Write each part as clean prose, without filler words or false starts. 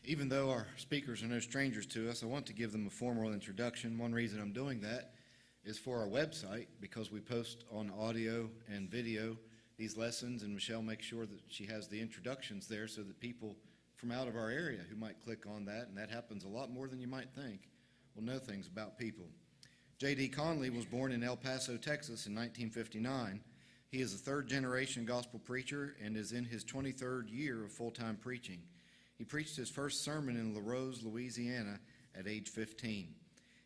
Even though our speakers are no strangers to us, I want to give them a formal introduction. One reason I'm doing that is for our website, because we post on audio and video these lessons, and Michelle makes sure that she has the introductions there so that people from out of our area who might click on that, and that happens a lot more than you might think, will know things about people. J.D. Conley was born in El Paso, Texas in 1959. He is a third-generation gospel preacher and is in his 23rd year of full-time preaching. He preached his first sermon in La Rose, Louisiana at age 15.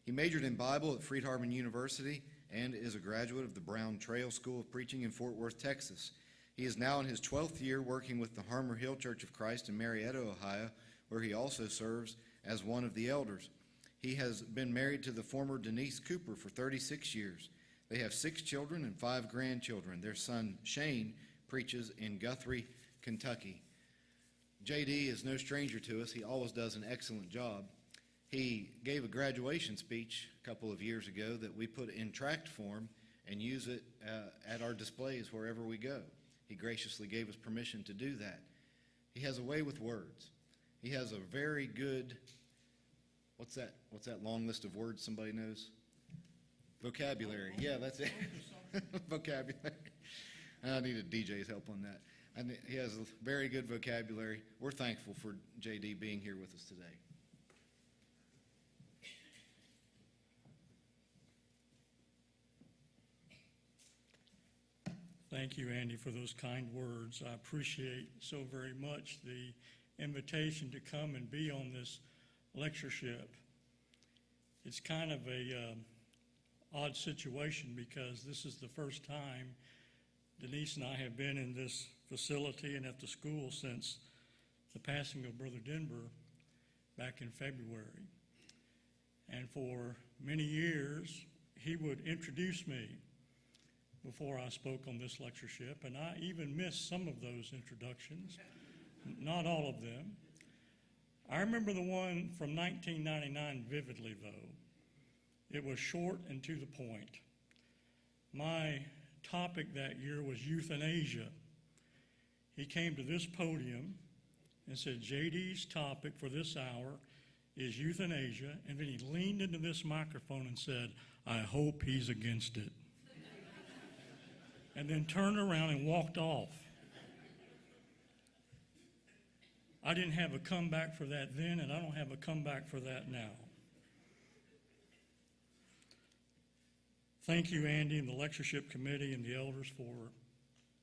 He majored in Bible at Friedharman University and is a graduate of the Brown Trail School of Preaching in Fort Worth, Texas. He is now in his 12th year working with the Harmer Hill Church of Christ in Marietta, Ohio, where he also serves as one of the elders. He has been married to the former Denise Cooper for 36 years. They have 6 children and 5 grandchildren. Their son, Shane, preaches in Guthrie, Kentucky. J.D. is no stranger to us. He always does an excellent job. He gave a graduation speech a couple of years ago that we put in tract form and use it at our displays wherever we go. He graciously gave us permission to do that. He has a way with words. He has a very good, what's that long list of words somebody knows? Vocabulary. Yeah, that's it. Vocabulary. I needed DJ's help on that. And he has a very good vocabulary. We're thankful for J.D. being here with us today. Thank you, Andy, for those kind words. I appreciate so very much the invitation to come and be on this lectureship. It's kind of a odd situation because this is the first time Denise and I have been in this facility and at the school since the passing of Brother Denver back in February. And for many years, he would introduce me before I spoke on this lectureship, and I even missed some of those introductions, not all of them. I remember the one from 1999 vividly, though. It was short and to the point. My topic that year was euthanasia. He came to this podium and said, J.D.'s topic for this hour is euthanasia, and then he leaned into this microphone and said, I hope he's against it. And then turned around and walked off. I didn't have a comeback for that then, and I don't have a comeback for that now. Thank you, Andy, and the lectureship committee and the elders for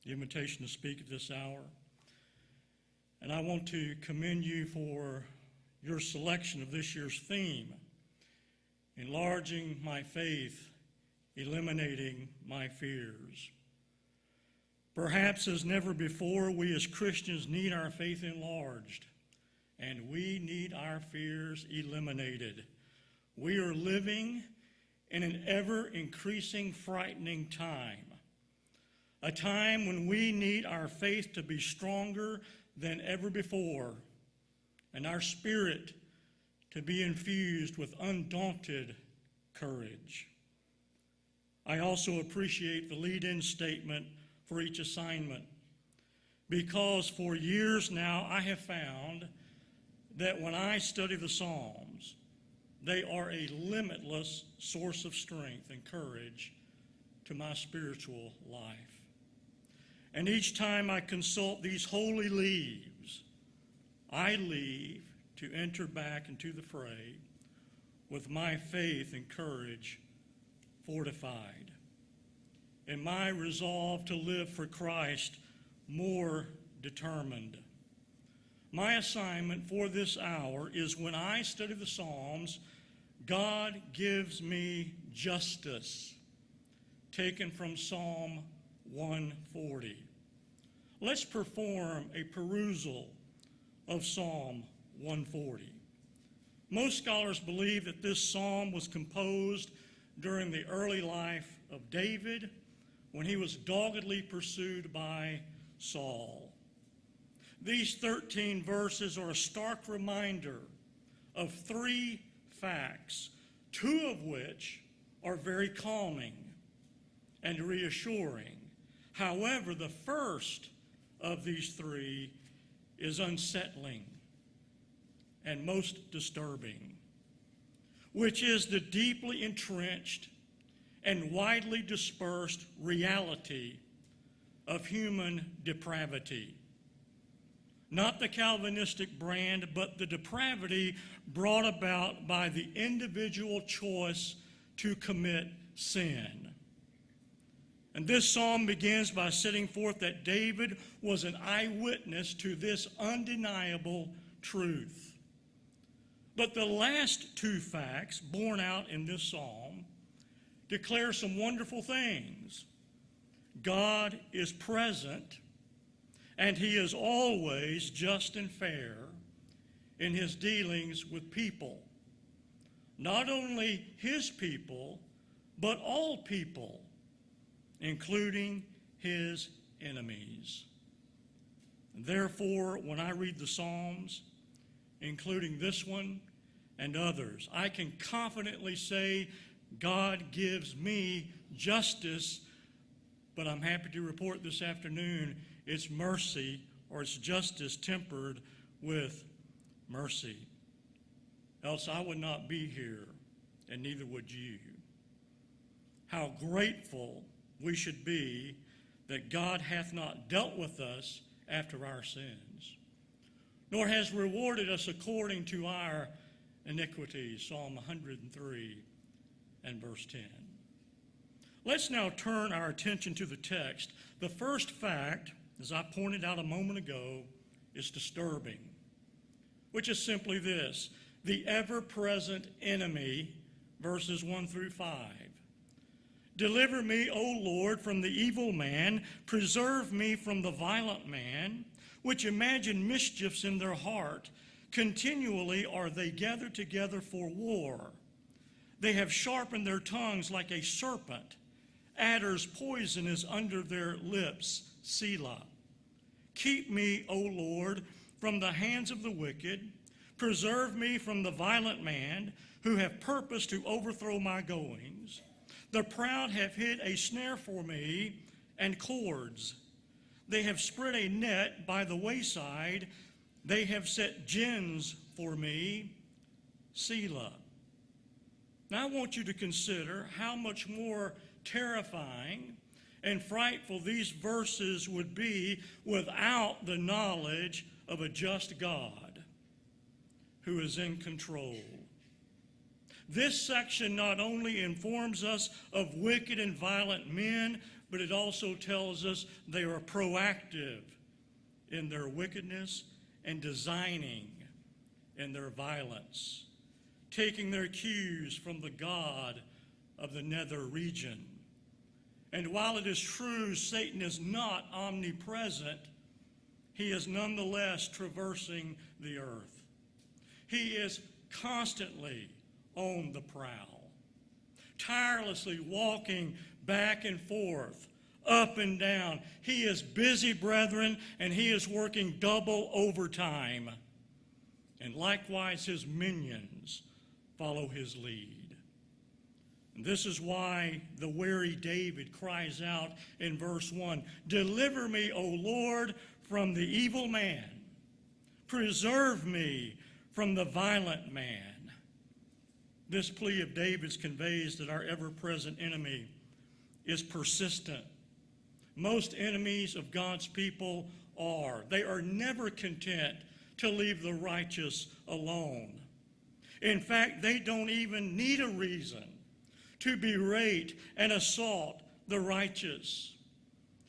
the invitation to speak at this hour. And I want to commend you for your selection of this year's theme, enlarging my faith, eliminating my fears. Perhaps as never before, we as Christians need our faith enlarged, and we need our fears eliminated. We are living in an ever-increasing, frightening time, a time when we need our faith to be stronger than ever before, and our spirit to be infused with undaunted courage. I also appreciate the lead-in statement for each assignment, because for years now I have found that when I study the Psalms, they are a limitless source of strength and courage to my spiritual life. And each time I consult these holy leaves, I leave to enter back into the fray with my faith and courage fortified, and my resolve to live for Christ more determined. My assignment for this hour is when I study the Psalms, God gives me justice, taken from Psalm 140. Let's perform a perusal of Psalm 140. Most scholars believe that this psalm was composed during the early life of David, when he was doggedly pursued by Saul. These 13 verses are a stark reminder of 3 facts, 2 of which are very calming and reassuring. However, the first of these 3 is unsettling and most disturbing, which is the deeply entrenched and widely dispersed reality of human depravity. Not the Calvinistic brand, but the depravity brought about by the individual choice to commit sin. And this psalm begins by setting forth that David was an eyewitness to this undeniable truth. But the last two facts borne out in this psalm declare some wonderful things. God is present, and he is always just and fair in his dealings with people. Not only his people, but all people, including his enemies. Therefore, when I read the Psalms, including this one and others, I can confidently say God gives me justice, but I'm happy to report this afternoon it's mercy, or it's justice tempered with mercy. Else I would not be here, and neither would you. How grateful we should be that God hath not dealt with us after our sins, nor has rewarded us according to our iniquities. Psalm 103 and verse 10. Let's now turn our attention to the text. The first fact, as I pointed out a moment ago, is disturbing, which is simply this: the ever-present enemy, verses 1 through 5. Deliver me, O Lord, from the evil man. Preserve me from the violent man, which imagine mischiefs in their heart. Continually are they gathered together for war. They have sharpened their tongues like a serpent. Adder's poison is under their lips. Selah. Keep me, O Lord, from the hands of the wicked. Preserve me from the violent man, who have purposed to overthrow my goings. The proud have hid a snare for me and cords. They have spread a net by the wayside. They have set gins for me. Selah. Now I want you to consider how much more terrifying and frightful these verses would be without the knowledge of a just God who is in control. This section not only informs us of wicked and violent men, but it also tells us they are proactive in their wickedness and designing in their violence, taking their cues from the God of the nether region. And while it is true Satan is not omnipresent, he is nonetheless traversing the earth. He is constantly on the prowl, tirelessly walking back and forth, up and down. He is busy, brethren, and he is working double overtime. And likewise his minions follow his lead. And this is why the wary David cries out in verse 1, "Deliver me, O Lord, from the evil man. Preserve me from the violent man." This plea of David's conveys that our ever-present enemy is persistent. Most enemies of God's people are. They are never content to leave the righteous alone. In fact, they don't even need a reason to berate and assault the righteous.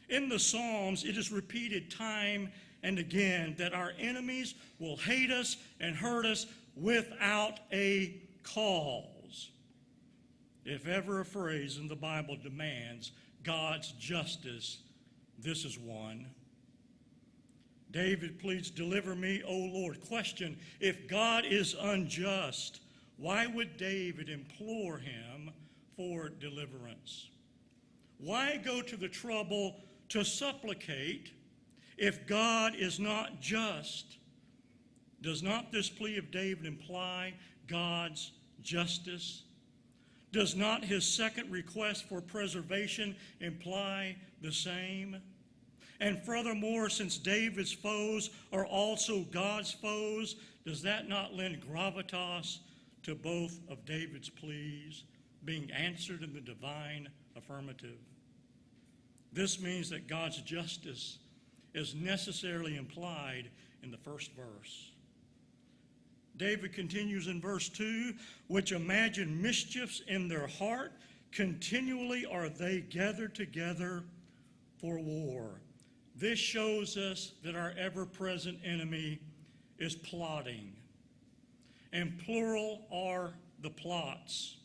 In the Psalms, it is repeated time and again that our enemies will hate us and hurt us without a cause. If ever a phrase in the Bible demands God's justice, this is one. David pleads, "Deliver me, O Lord." Question: if God is unjust, why would David implore him for deliverance? Why go to the trouble to supplicate if God is not just? Does not this plea of David imply God's justice? Does not his second request for preservation imply the same? And furthermore, since David's foes are also God's foes, does that not lend gravitas to both of David's pleas being answered in the divine affirmative? This means that God's justice is necessarily implied in the first verse. David continues in verse 2, which imagine mischiefs in their heart, continually are they gathered together for war. This shows us that our ever-present enemy is plotting, and plural are the plots.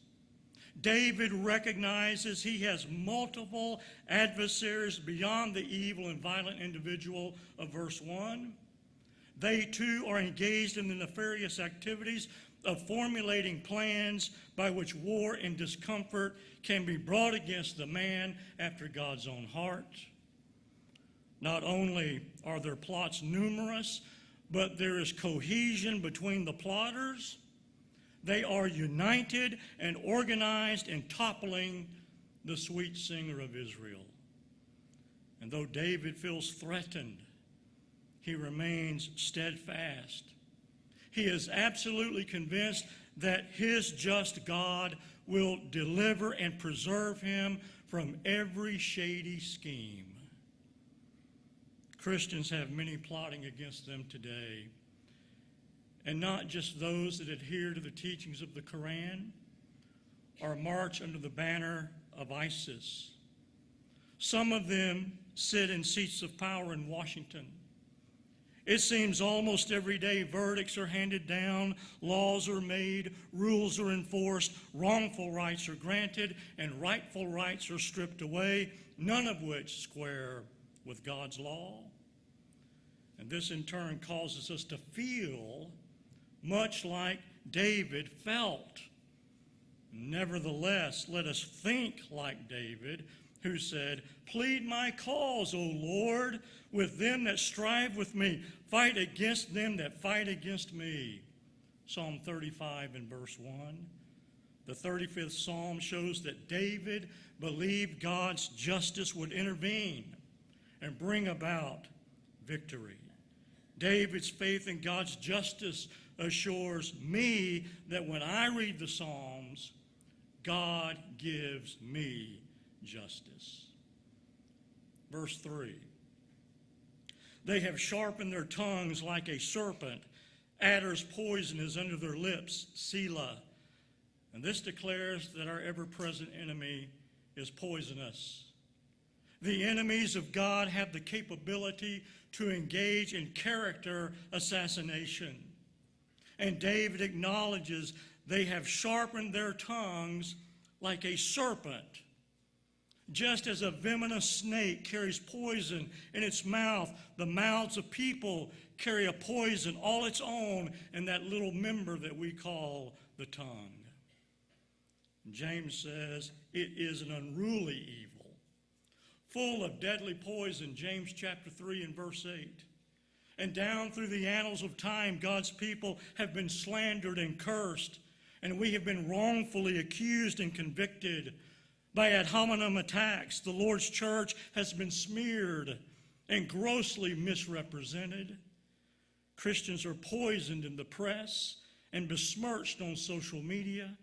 David recognizes he has multiple adversaries beyond the evil and violent individual of verse 1. They too are engaged in the nefarious activities of formulating plans by which war and discomfort can be brought against the man after God's own heart. Not only are their plots numerous, but there is cohesion between the plotters. They are united and organized in toppling the sweet singer of Israel. And though David feels threatened, he remains steadfast. He is absolutely convinced that his just God will deliver and preserve him from every shady scheme. Christians have many plotting against them today, and not just those that adhere to the teachings of the Quran or march under the banner of ISIS. Some of them sit in seats of power in Washington. It seems almost every day verdicts are handed down, laws are made, rules are enforced, wrongful rights are granted, and rightful rights are stripped away, none of which square with God's law. And this in turn causes us to feel much like David felt. Nevertheless, let us think like David, who said, "Plead my cause, O Lord, with them that strive with me. Fight against them that fight against me." Psalm 35 and verse 1. The 35th Psalm shows that David believed God's justice would intervene and bring about victory. David's faith in God's justice assures me that when I read the Psalms, God gives me justice. Verse 3. They have sharpened their tongues like a serpent. Adder's poison is under their lips, Selah. And this declares that our ever-present enemy is poisonous. The enemies of God have the capability to engage in character assassination. And David acknowledges they have sharpened their tongues like a serpent. Just as a venomous snake carries poison in its mouth, the mouths of people carry a poison all its own in that little member that we call the tongue. James says it is an unruly evil, full of deadly poison, James chapter 3 and verse 8. And down through the annals of time, God's people have been slandered and cursed, and we have been wrongfully accused and convicted. By ad hominem attacks, the Lord's church has been smeared and grossly misrepresented. Christians are poisoned in the press and besmirched on social media.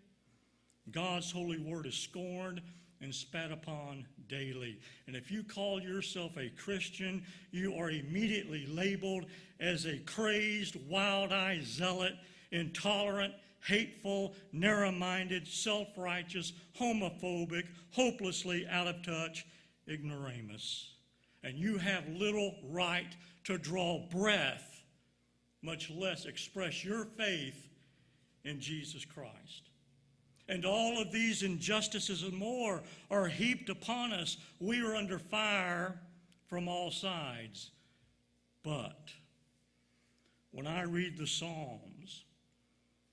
God's holy word is scorned and spat upon daily. And if you call yourself a Christian, you are immediately labeled as a crazed, wild-eyed zealot, intolerant, hateful, narrow-minded, self-righteous, homophobic, hopelessly out of touch ignoramus. And you have little right to draw breath, much less express your faith in Jesus Christ. And all of these injustices and more are heaped upon us. We are under fire from all sides. But when I read the Psalms,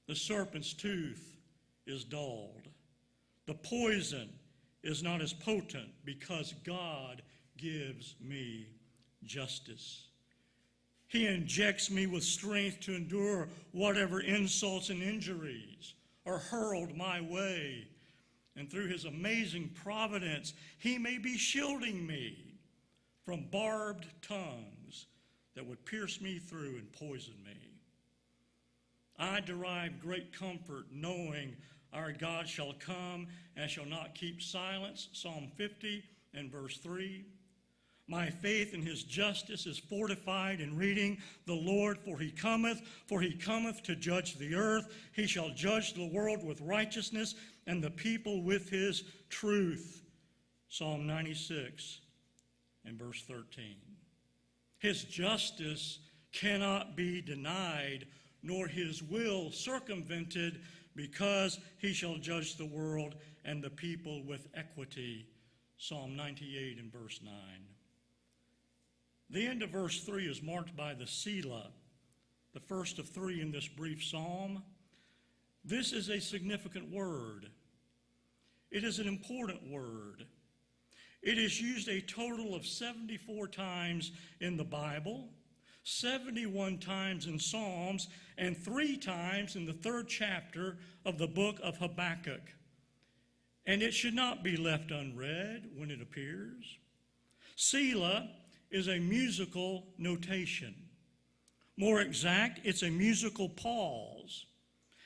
the serpent's tooth is dulled. The poison is not as potent because God gives me justice. He injects me with strength to endure whatever insults and injuries are hurled my way. And through his amazing providence, he may be shielding me from barbed tongues that would pierce me through and poison me. I derive great comfort knowing our God shall come and shall not keep silence, Psalm 50 and verse 3. My faith in his justice is fortified in reading the Lord, for he cometh to judge the earth. He shall judge the world with righteousness and the people with his truth. Psalm 96 and verse 13. His justice cannot be denied, nor his will circumvented, because he shall judge the world and the people with equity. Psalm 98 and verse 9. The end of verse 3 is marked by the Selah, the first of three in this brief psalm. This is a significant word. It is an important word. It is used a total of 74 times in the Bible, 71 times in Psalms, and 3 times in the 3rd chapter of the book of Habakkuk. And it should not be left unread when it appears. Selah is a musical notation. More exact, it's a musical pause.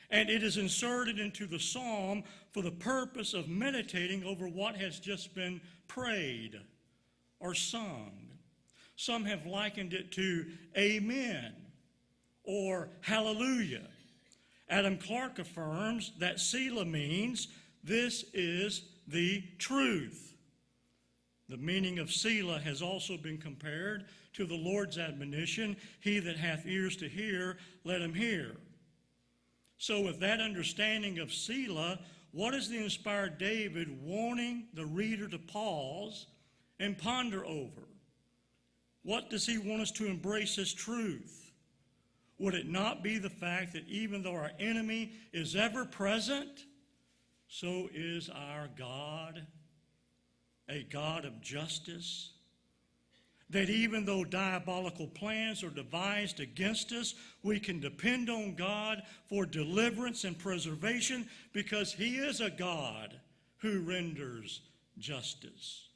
And it is inserted into the psalm for the purpose of meditating over what has just been prayed or sung. Some have likened it to amen or hallelujah. Adam Clarke affirms that Selah means this is the truth. The meaning of Selah has also been compared to the Lord's admonition, he that hath ears to hear, let him hear. So with that understanding of Selah, what is the inspired David wanting the reader to pause and ponder over? What does he want us to embrace as truth? Would it not be the fact that even though our enemy is ever present, so is our God, a God of justice? That even though diabolical plans are devised against us, we can depend on God for deliverance and preservation because he is a God who renders justice.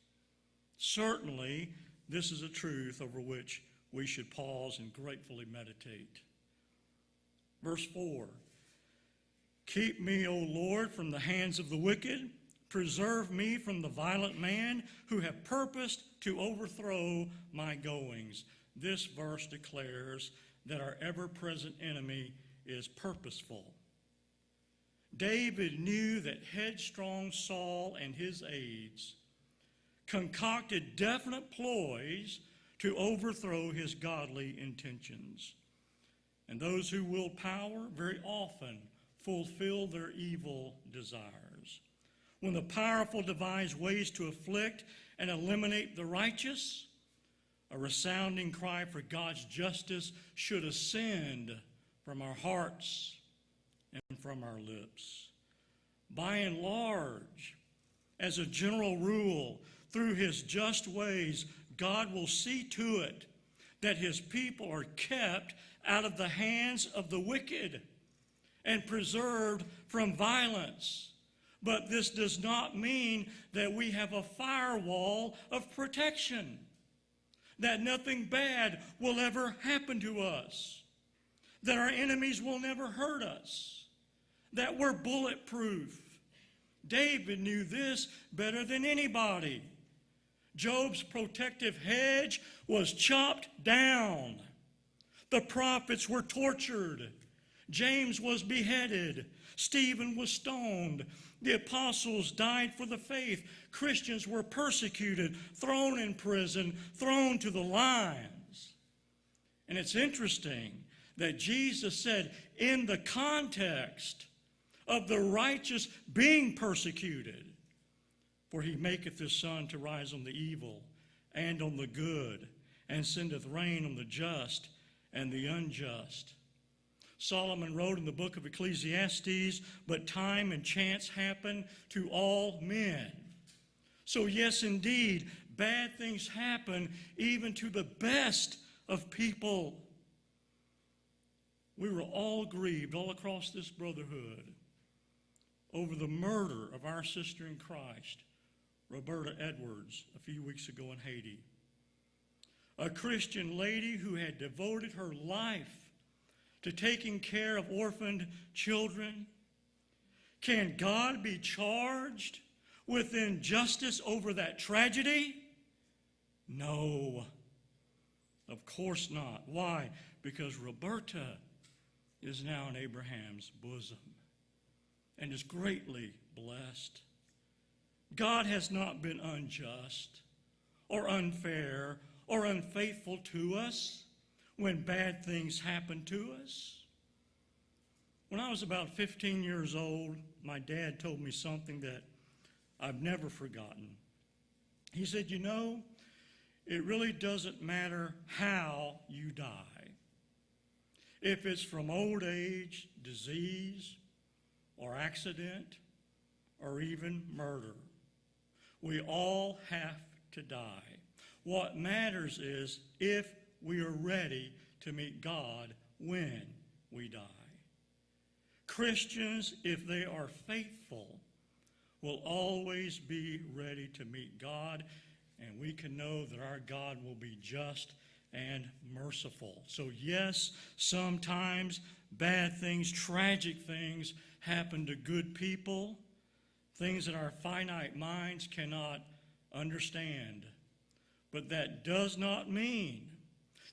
Certainly, this is a truth over which we should pause and gratefully meditate. Verse 4, keep me, O Lord, from the hands of the wicked. Preserve me from the violent man who have purposed to overthrow my goings. This verse declares that our ever-present enemy is purposeful. David knew that headstrong Saul and his aides concocted definite ploys to overthrow his godly intentions. And those who wield power very often fulfill their evil desires. When the powerful devise ways to afflict and eliminate the righteous, a resounding cry for God's justice should ascend from our hearts and from our lips. By and large, as a general rule, through his just ways, God will see to it that his people are kept out of the hands of the wicked and preserved from violence. But this does not mean that we have a firewall of protection, that nothing bad will ever happen to us, that our enemies will never hurt us, that we're bulletproof. David knew this better than anybody. Job's protective hedge was chopped down. The prophets were tortured. James was beheaded. Stephen was stoned. The apostles died for the faith. Christians were persecuted, thrown in prison, thrown to the lions. And it's interesting that Jesus said, in the context of the righteous being persecuted, for he maketh his sun to rise on the evil and on the good, and sendeth rain on the just and the unjust. Solomon wrote in the book of Ecclesiastes, but time and chance happen to all men. So yes, indeed, bad things happen even to the best of people. We were all grieved all across this brotherhood over the murder of our sister in Christ, Roberta Edwards, a few weeks ago in Haiti. a Christian lady who had devoted her life to taking care of orphaned children. Can God be charged with injustice over that tragedy? No, of course not. Why? Because Roberta is now in Abraham's bosom and is greatly blessed. God has not been unjust or unfair or unfaithful to us when bad things happen to us. When I was about 15 years old, my dad told me something that I've never forgotten. He said, you know, it really doesn't matter how you die. If it's from old age, disease, or accident, or even murder, we all have to die. What matters is if we are ready to meet God when we die. Christians, if they are faithful, will always be ready to meet God, and we can know that our God will be just and merciful. So yes, sometimes bad things, tragic things happen to good people, things that our finite minds cannot understand. But that does not mean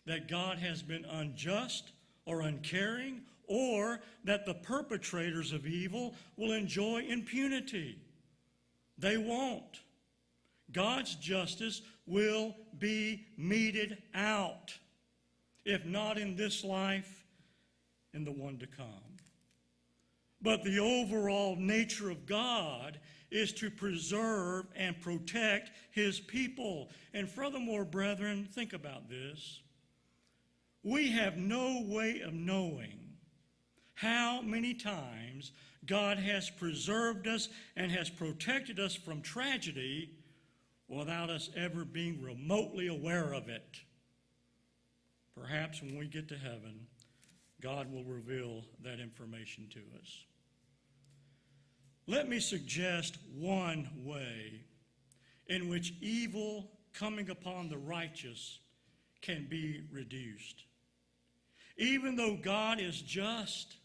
that God has been unjust or uncaring, or that the perpetrators of evil will enjoy impunity. They won't. God's justice will be meted out, if not in this life, in the one to come. But the overall nature of God is to preserve and protect his people. And furthermore, brethren, think about this. We have no way of knowing how many times God has preserved us and has protected us from tragedy without us ever being remotely aware of it. Perhaps when we get to heaven, God will reveal that information to us. Let me suggest one way in which evil coming upon the righteous can be reduced. Even though God is just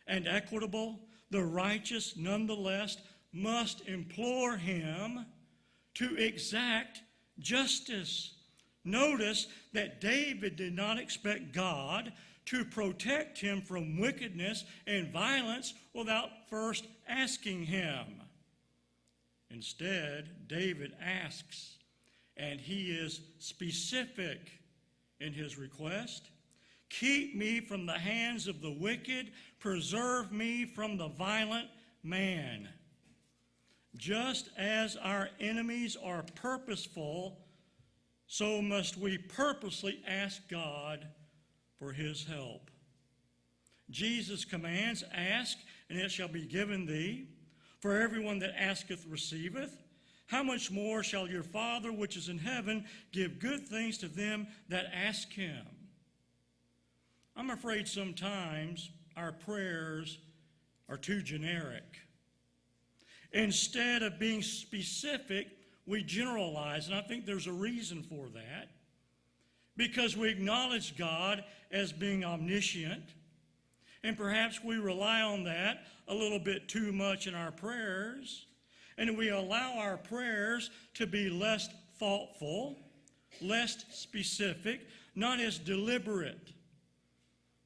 and equitable, the righteous nonetheless must implore him to exact justice. Notice that David did not expect God to protect him from wickedness and violence without first asking him. Instead, David asks, and he is specific in his request. Keep me from the hands of the wicked, preserve me from the violent man. Just as our enemies are purposeful, so must we purposely ask God for his help. Jesus commands, ask, and it shall be given thee. For everyone that asketh receiveth. How much more shall your Father which is in heaven give good things to them that ask him? I'm afraid sometimes our prayers are too generic. Instead of being specific, we generalize, and I think there's a reason for that. Because we acknowledge God as being omniscient, and perhaps we rely on that a little bit too much in our prayers, and we allow our prayers to be less thoughtful, less specific, not as deliberate.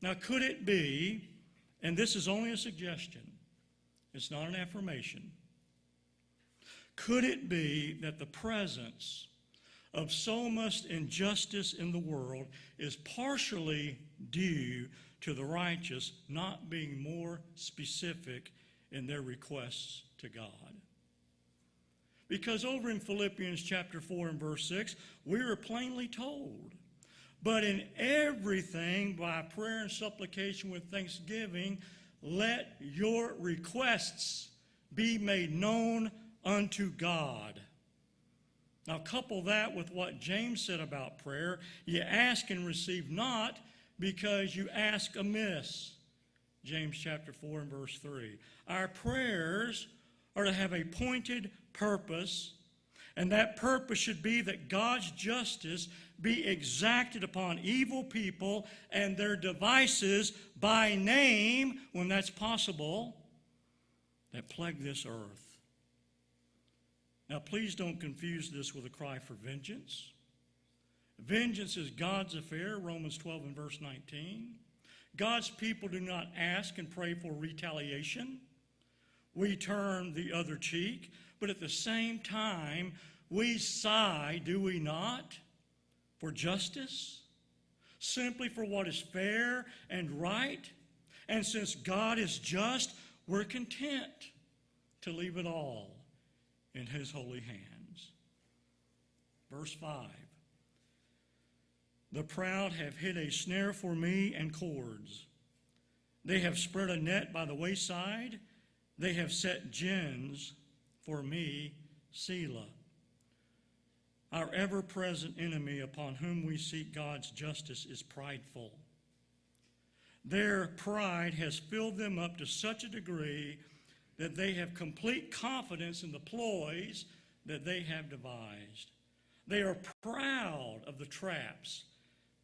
Now, could it be, and this is only a suggestion, it's not an affirmation, could it be that the presence of so much injustice in the world is partially due to the righteous not being more specific in their requests to God? Because over in Philippians chapter 4 and verse 6, we are plainly told, but in everything by prayer and supplication with thanksgiving, let your requests be made known unto God. Now couple that with what James said about prayer. You ask and receive not because you ask amiss. James chapter 4 and verse 3. Our prayers are to have a pointed purpose And that purpose should be that God's justice be exacted upon evil people and their devices by name, when that's possible, that plague this earth. Now, please don't confuse this with a cry for vengeance. Vengeance is God's affair, Romans 12 and verse 19. God's people do not ask and pray for retaliation. We turn the other cheek, but at the same time, we sigh, do we not, for justice, simply for what is fair and right. And since God is just, we're content to leave it all in His holy hands. Verse 5. The proud have hid a snare for me and cords. They have spread a net by the wayside. They have set gins for me, Selah. Our ever-present enemy upon whom we seek God's justice is prideful. Their pride has filled them up to such a degree that they have complete confidence in the ploys that they have devised. They are proud of the traps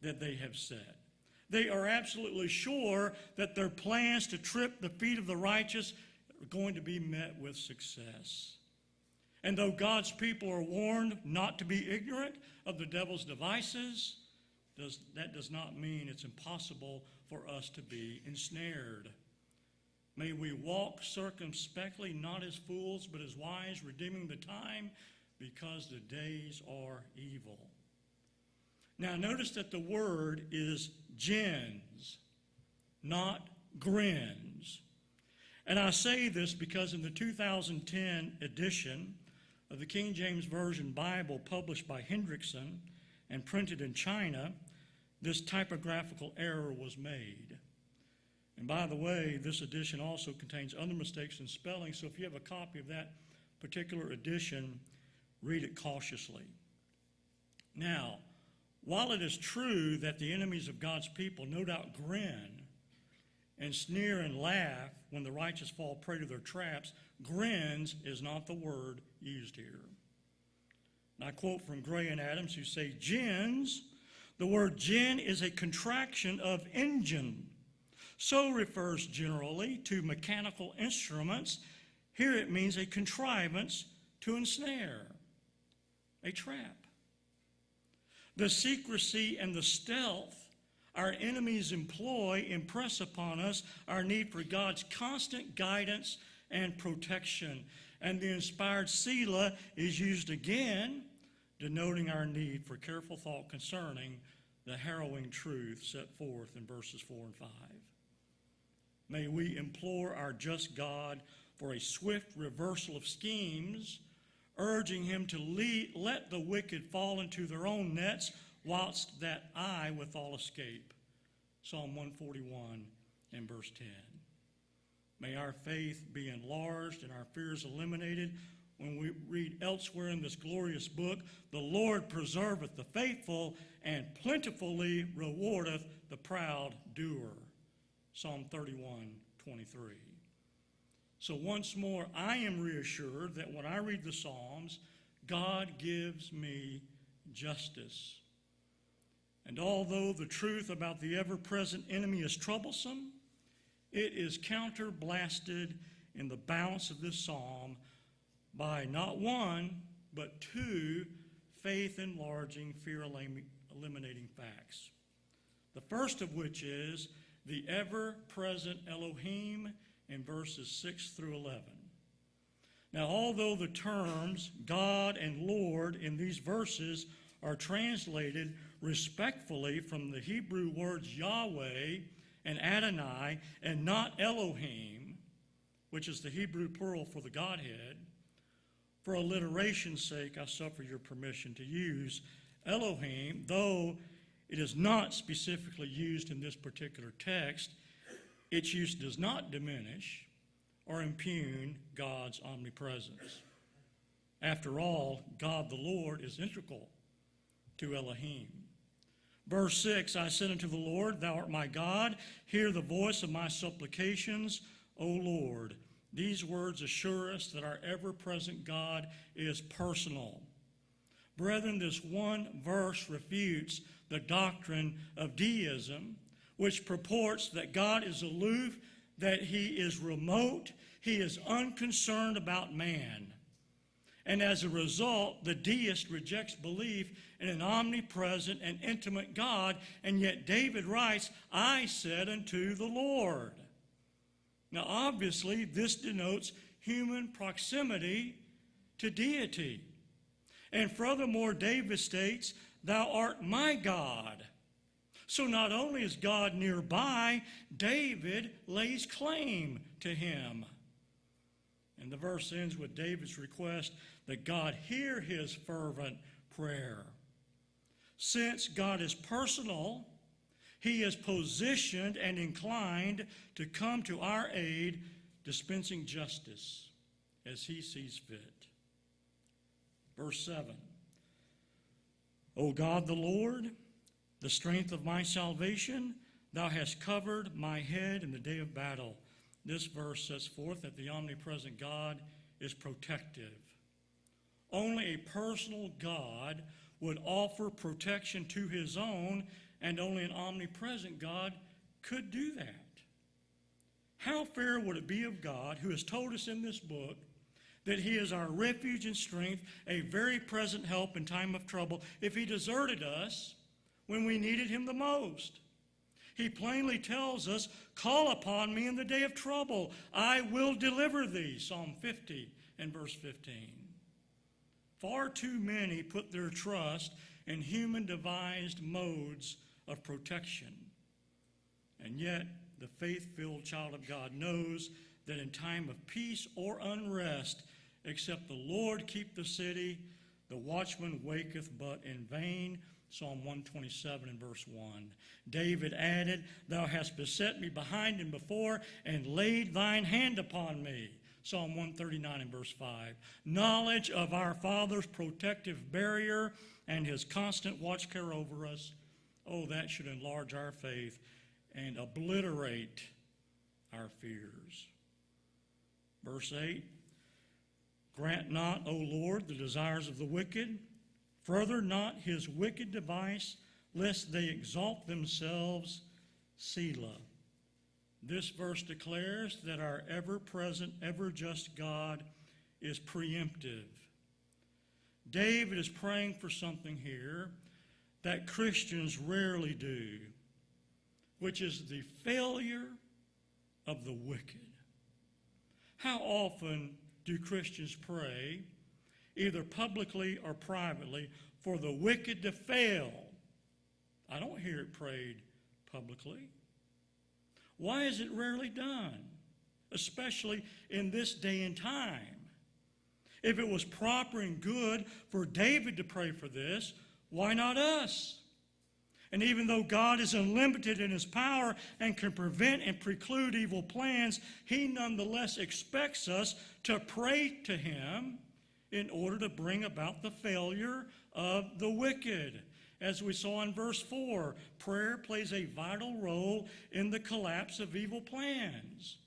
that they have set. They are absolutely sure that their plans to trip the feet of the righteous are going to be met with success. And though God's people are warned not to be ignorant of the devil's devices, that does not mean it's impossible for us to be ensnared. May we walk circumspectly, not as fools, but as wise, redeeming the time, because the days are evil. Now, notice that the word is gins, not grins. And I say this because in the 2010 edition of the King James Version Bible published by Hendrickson and printed in China, this typographical error was made. And by the way, this edition also contains other mistakes in spelling, so if you have a copy of that particular edition, read it cautiously. Now, while it is true that the enemies of God's people no doubt grin and sneer and laugh when the righteous fall prey to their traps, grins is not the word used here. And I quote from Gray and Adams, who say, gins, the word gin is a contraction of engine. So refers generally to mechanical instruments. Here it means a contrivance to ensnare, a trap. The secrecy and the stealth our enemies employ impress upon us our need for God's constant guidance and protection. And the inspired Selah is used again, denoting our need for careful thought concerning the harrowing truth set forth in verses 4 and 5. May we implore our just God for a swift reversal of schemes, urging him to let the wicked fall into their own nets, whilst that I withal escape. Psalm 141 and verse 10. May our faith be enlarged and our fears eliminated when we read elsewhere in this glorious book, the Lord preserveth the faithful and plentifully rewardeth the proud doer. Psalm 31:23. So once more, I am reassured that when I read the Psalms, God gives me justice. And although the truth about the ever-present enemy is troublesome, it is counterblasted in the balance of this psalm by not one, but two faith-enlarging, fear-eliminating facts. The first of which is the ever-present Elohim in verses 6 through 11. Now, although the terms God and Lord in these verses are translated respectfully from the Hebrew words Yahweh and Adonai and not Elohim, which is the Hebrew plural for the Godhead, for alliteration's sake, I suffer your permission to use Elohim, though it is not specifically used in this particular text. Its use does not diminish or impugn God's omnipresence. After all, God the Lord is integral to Elohim. Verse 6, I said unto the Lord, Thou art my God, hear the voice of my supplications, O Lord. These words assure us that our ever-present God is personal. Brethren, this one verse refutes the doctrine of deism, which purports that God is aloof, that he is remote, he is unconcerned about man. And as a result, the deist rejects belief in an omnipresent and intimate God, and yet David writes, I said unto the Lord. Now obviously, this denotes human proximity to deity. And furthermore, David states, Thou art my God. So not only is God nearby, David lays claim to him. And the verse ends with David's request that God hear his fervent prayer. Since God is personal, he is positioned and inclined to come to our aid, dispensing justice as he sees fit. Verse 7. O God the Lord, the strength of my salvation, thou hast covered my head in the day of battle. This verse sets forth that the omnipresent God is protective. Only a personal God would offer protection to his own, and only an omnipresent God could do that. How fair would it be of God, who has told us in this book that he is our refuge and strength, a very present help in time of trouble, if he deserted us when we needed him the most? He plainly tells us, call upon me in the day of trouble. I will deliver thee, Psalm 50 and verse 15. Far too many put their trust in human-devised modes of protection. And yet, the faith-filled child of God knows that in time of peace or unrest, except the Lord keep the city, the watchman waketh but in vain. Psalm 127 and verse 1. David added, Thou hast beset me behind and before, and laid thine hand upon me. Psalm 139 and verse 5. Knowledge of our Father's protective barrier and his constant watch care over us, oh, that should enlarge our faith and obliterate our fears. Verse 8. Grant not, O Lord, the desires of the wicked. Further not his wicked device, lest they exalt themselves. Selah. This verse declares that our ever-present, ever-just God is preemptive. David is praying for something here that Christians rarely do, which is the failure of the wicked. How often do Christians pray, either publicly or privately, for the wicked to fail? I don't hear it prayed publicly. Why is it rarely done, especially in this day and time? If it was proper and good for David to pray for this, why not us? And even though God is unlimited in his power and can prevent and preclude evil plans, he nonetheless expects us to pray to him in order to bring about the failure of the wicked. As we saw in verse 4, prayer plays a vital role in the collapse of evil plans.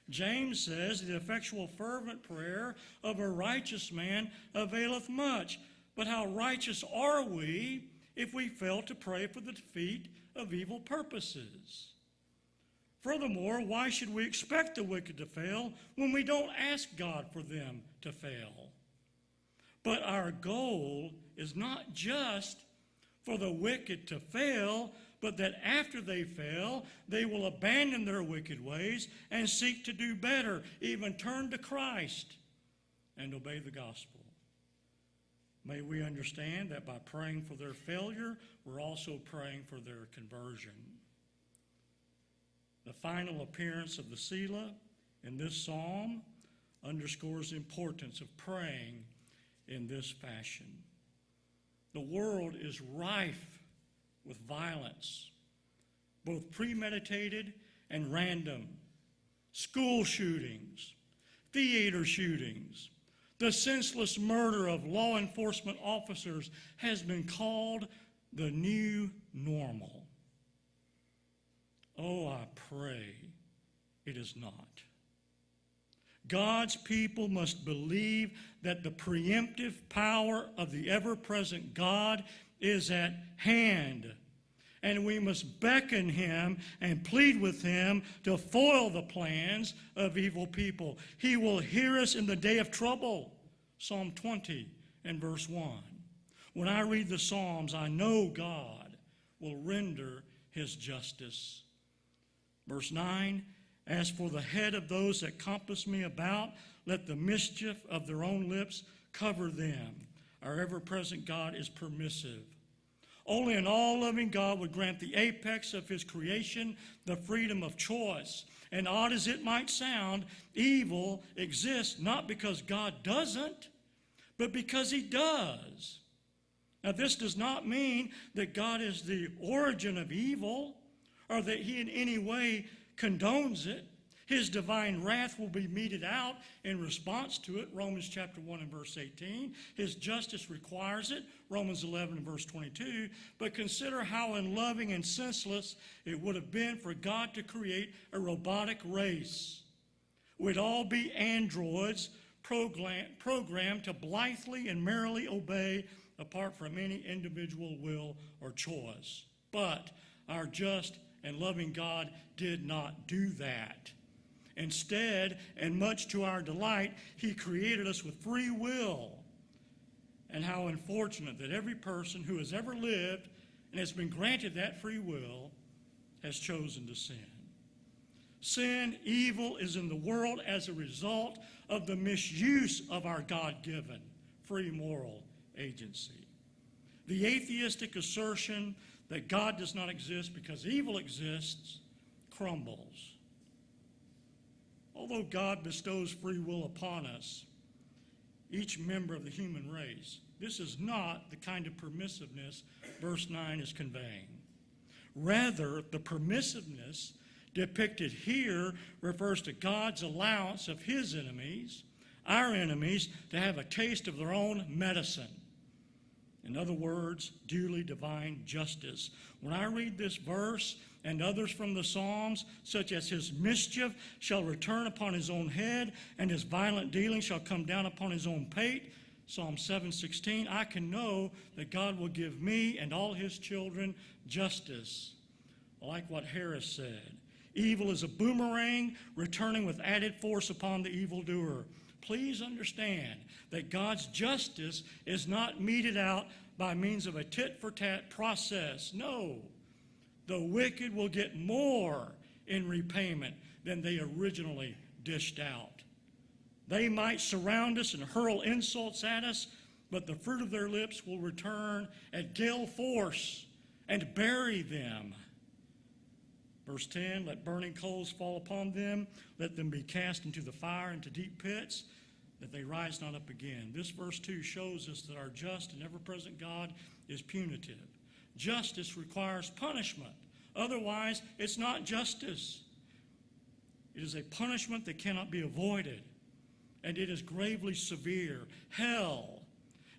James says, the effectual fervent prayer of a righteous man availeth much. But how righteous are we if we fail to pray for the defeat of evil purposes? Furthermore, why should we expect the wicked to fail when we don't ask God for them to fail? But our goal is not just for the wicked to fail, but that after they fail, they will abandon their wicked ways and seek to do better, even turn to Christ and obey the gospel. May we understand that by praying for their failure, we're also praying for their conversion. The final appearance of the Selah in this psalm underscores the importance of praying in this fashion. The world is rife with violence, both premeditated and random. School shootings, theater shootings, the senseless murder of law enforcement officers has been called the new normal. Oh, I pray it is not. God's people must believe that the preemptive power of the ever-present God is at hand. And we must beckon him and plead with him to foil the plans of evil people. He will hear us in the day of trouble. Psalm 20 and verse 1. When I read the Psalms, I know God will render his justice. Verse 9, as for the head of those that compass me about, let the mischief of their own lips cover them. Our ever-present God is permissive. Only an all-loving God would grant the apex of his creation the freedom of choice. And odd as it might sound, evil exists not because God doesn't, but because he does. Now, this does not mean that God is the origin of evil or that he in any way condones it. His divine wrath will be meted out in response to it, Romans chapter 1 and verse 18. His justice requires it, Romans 11 and verse 22. But consider how unloving and senseless it would have been for God to create a robotic race. We'd all be androids programmed to blithely and merrily obey apart from any individual will or choice. But our just and loving God did not do that. Instead, and much to our delight, he created us with free will. And how unfortunate that every person who has ever lived and has been granted that free will has chosen to sin. Sin, evil, is in the world as a result of the misuse of our God-given free moral agency. The atheistic assertion that God does not exist because evil exists crumbles. Although God bestows free will upon us, each member of the human race, this is not the kind of permissiveness verse 9 is conveying. Rather, the permissiveness depicted here refers to God's allowance of his enemies, our enemies, to have a taste of their own medicine. In other words, duly divine justice. When I read this verse and others from the Psalms, such as his mischief shall return upon his own head, and his violent dealing shall come down upon his own pate, Psalm 7:16, I can know that God will give me and all his children justice. Like what Harris said, evil is a boomerang returning with added force upon the evildoer. Please understand that God's justice is not meted out by means of a tit-for-tat process. No, the wicked will get more in repayment than they originally dished out. They might surround us and hurl insults at us, but the fruit of their lips will return at gale force and bury them. Verse 10, let burning coals fall upon them, let them be cast into the fire, into deep pits, that they rise not up again. This verse 2 shows us that our just and ever-present God is punitive. Justice requires punishment. Otherwise, it's not justice. It is a punishment that cannot be avoided, and it is gravely severe. Hell,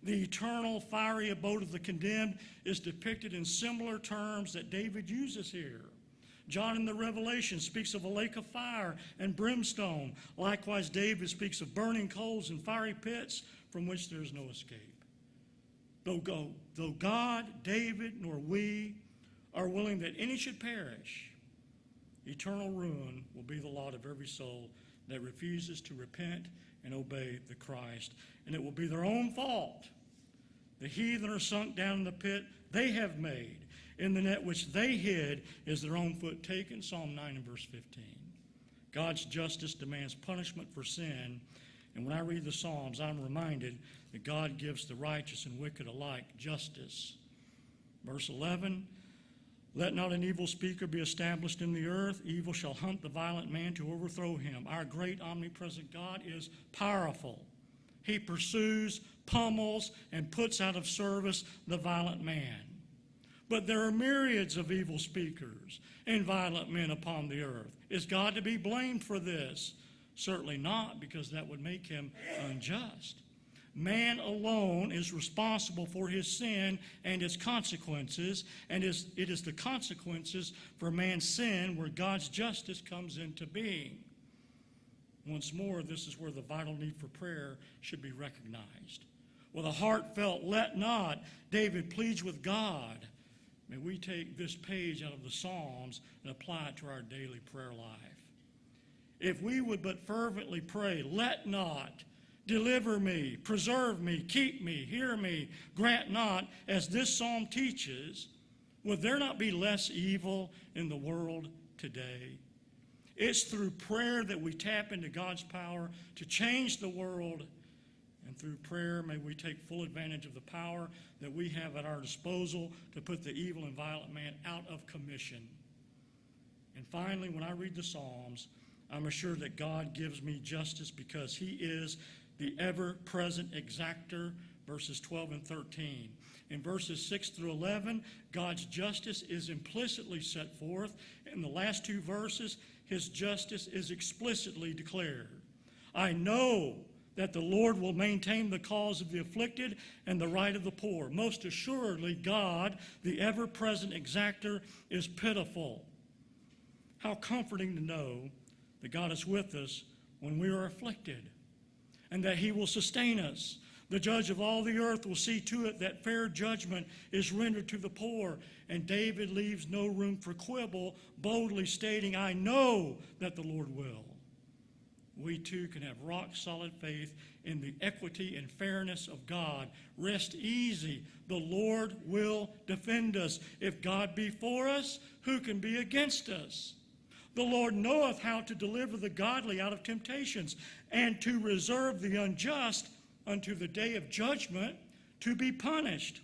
the eternal fiery abode of the condemned, is depicted in similar terms that David uses here. John in the Revelation speaks of a lake of fire and brimstone. Likewise, David speaks of burning coals and fiery pits from which there is no escape. Though God, David, nor we are willing that any should perish, eternal ruin will be the lot of every soul that refuses to repent and obey the Christ. And it will be their own fault. The heathen are sunk down in the pit they have made. In the net which they hid is their own foot taken, Psalm 9 and verse 15. God's justice demands punishment for sin, and when I read the Psalms, I'm reminded that God gives the righteous and wicked alike justice. Verse 11, let not an evil speaker be established in the earth. Evil shall hunt the violent man to overthrow him. Our great omnipresent God is powerful. He pursues, pummels, and puts out of service the violent man. But there are myriads of evil speakers and violent men upon the earth. Is God to be blamed for this? Certainly not, because that would make him unjust. Man alone is responsible for his sin and its consequences, and it is the consequences for man's sin where God's justice comes into being. Once more, this is where the vital need for prayer should be recognized. With a heartfelt "let not," David pleads with God. May we take this page out of the Psalms and apply it to our daily prayer life. If we would but fervently pray, "Let not," "Deliver me," "Preserve me," "Keep me," "Hear me," "Grant not," as this psalm teaches, would there not be less evil in the world today? It's through prayer that we tap into God's power to change the world. And through prayer, may we take full advantage of the power that we have at our disposal to put the evil and violent man out of commission. And finally, when I read the Psalms, I'm assured that God gives me justice because he is the ever-present exactor, verses 12 and 13. In verses 6 through 11, God's justice is implicitly set forth. In the last two verses, his justice is explicitly declared. I know that the Lord will maintain the cause of the afflicted and the right of the poor. Most assuredly, God, the ever-present exactor, is pitiful. How comforting to know that God is with us when we are afflicted and that he will sustain us. The judge of all the earth will see to it that fair judgment is rendered to the poor. And David leaves no room for quibble, boldly stating, I know that the Lord will. We too can have rock-solid faith in the equity and fairness of God. Rest easy. The Lord will defend us. If God be for us, who can be against us? The Lord knoweth how to deliver the godly out of temptations, and to reserve the unjust unto the day of judgment to be punished.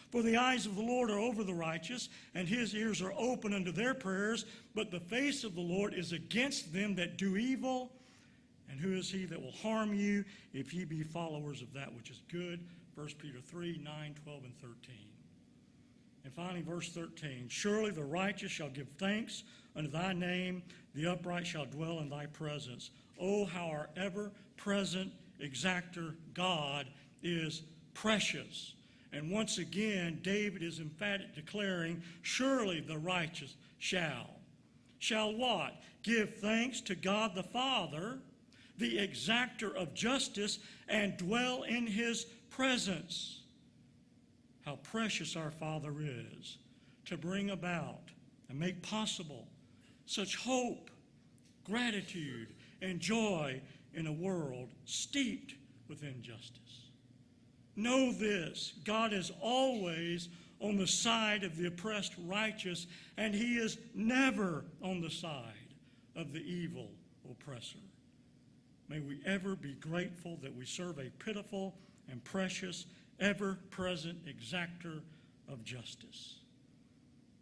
For the eyes of the Lord are over the righteous, and his ears are open unto their prayers, but the face of the Lord is against them that do evil. And who is he that will harm you if ye be followers of that which is good? 1 Peter 3, 9, 12, and 13. And finally, verse 13, surely the righteous shall give thanks unto thy name, the upright shall dwell in thy presence. Oh, how our ever-present exactor God is precious. And once again, David is emphatic, declaring, surely the righteous shall. Shall what? Give thanks to God the Father, the exactor of justice, and dwell in his presence. How precious our Father is to bring about and make possible such hope, gratitude, and joy in a world steeped with injustice. Know this, God is always on the side of the oppressed righteous, and he is never on the side of the evil oppressor. May we ever be grateful that we serve a pitiful and precious, ever-present exactor of justice.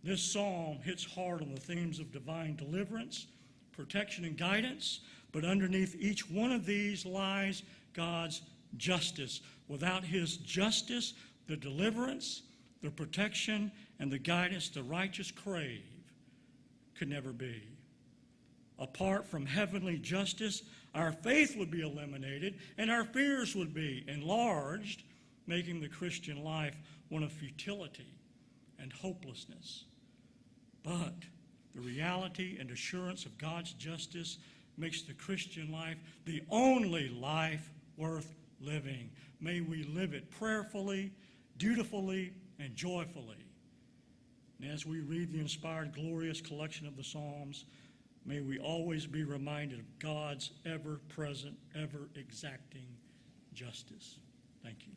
This psalm hits hard on the themes of divine deliverance, protection, and guidance, but underneath each one of these lies God's justice. Without his justice, the deliverance, the protection, and the guidance the righteous crave could never be. Apart from heavenly justice, our faith would be eliminated and our fears would be enlarged, making the Christian life one of futility and hopelessness. But the reality and assurance of God's justice makes the Christian life the only life worth living. May we live it prayerfully, dutifully, and joyfully. And as we read the inspired, glorious collection of the Psalms, may we always be reminded of God's ever-present, ever-exacting justice. Thank you.